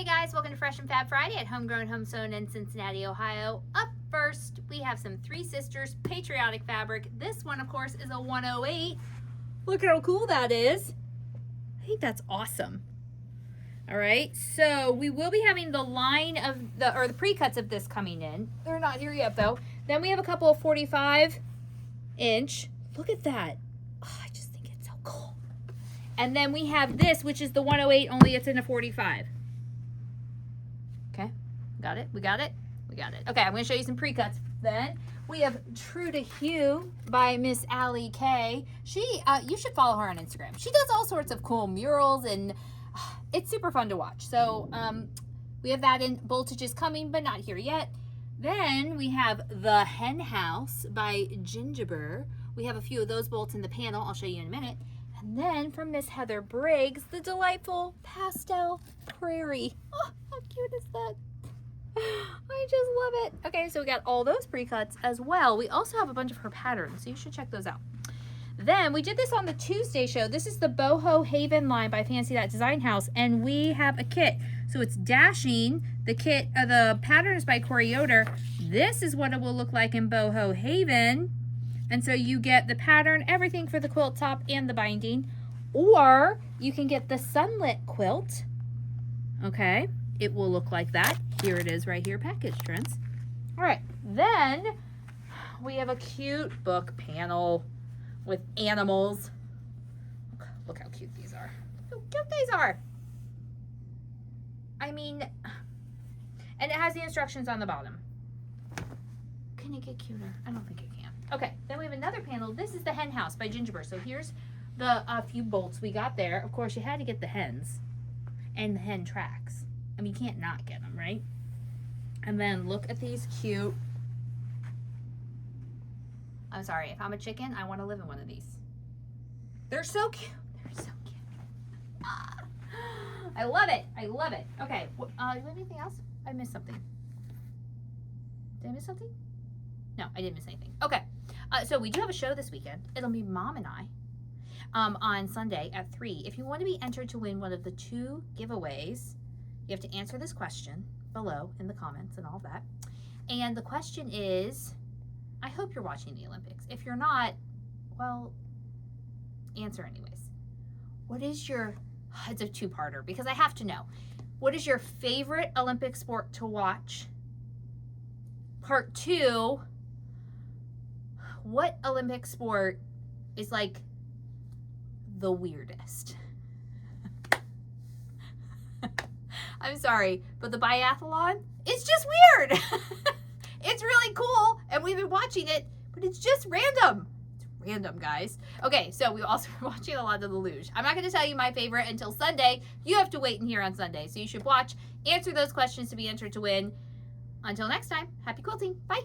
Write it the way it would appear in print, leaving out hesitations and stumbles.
guys, welcome to Fresh Fab Friday at HomeGrown HomeSewn in Cincinnati, Ohio. Up first, we have some Three Sisters Patriotic fabric. This one, of course, is a 108. Look at how cool that is. I think that's awesome. All right, so we will be having the line of the pre-cuts of this coming in. They're not here yet, though. Then we have a couple of 45-inch. Look at that. Oh, I just think it's so cool. And then we have this, which is the 108, only it's in a 45. Okay, got it? We got it? We got it. Okay, I'm going to show you some pre-cuts. Then we have True to Hue by Miss Allie K. She, you should follow her on Instagram. She does all sorts of cool murals, and it's super fun to watch. So we have that in voltages coming, but not here yet. Then we have the Henhouse by Gingerbread. We have a few of those bolts in the panel. I'll show you in a minute. And then from Miss Heather Briggs, the delightful Pastel Prairie. Oh, how cute is that? I just love it. Okay, so we got all those pre-cuts as well. We also have a bunch of her patterns, so you should check those out. Then we did this on the Tuesday show. This is the Boho Haven line by Fancy That Design House, and we have a kit. So it's dashing. The kit, the pattern is by Corey Yoder. This is what it will look like in Boho Haven. And so you get the pattern, everything for the quilt top and the binding. Or you can get the sunlit quilt. Okay, it will look like that. Here it is right here, package friends. All right, then we have a cute book panel with animals. Look how cute these are. Look how cute these are. I mean, and it has the instructions on the bottom. Can it get cuter? I don't think it can. Okay, then we have another panel. This is the Henhouse by Gingerbread. So here's the few bolts we got there. Of course, you had to get the hens and the hen tracks. I mean, you can't not get them, right? And then look at these cute. I'm sorry, if I'm a chicken, I want to live in one of these. They're so cute. They're so cute. Ah, I love it. I love it. Okay, do you have anything else? I missed something. Did I miss something? No, I didn't miss anything. Okay, so we do have a show this weekend. It'll be Mom and I on Sunday at 3. If you want to be entered to win one of the 2 giveaways, you have to answer this question below in the comments and all that. And the question is, I hope you're watching the Olympics. If you're not, well, answer anyways. What is your, it's a 2-parter because I have to know. What is your favorite Olympic sport to watch? Part 2, what Olympic sport is like the weirdest? I'm sorry, but the biathlon, it's just weird. It's really cool, and we've been watching it, but it's just random. It's random, guys. Okay, so we also been watching a lot of the luge. I'm not going to tell you my favorite until Sunday. You have to wait and hear on Sunday, so you should watch, answer those questions to be entered to win. Until next time, happy quilting. Bye.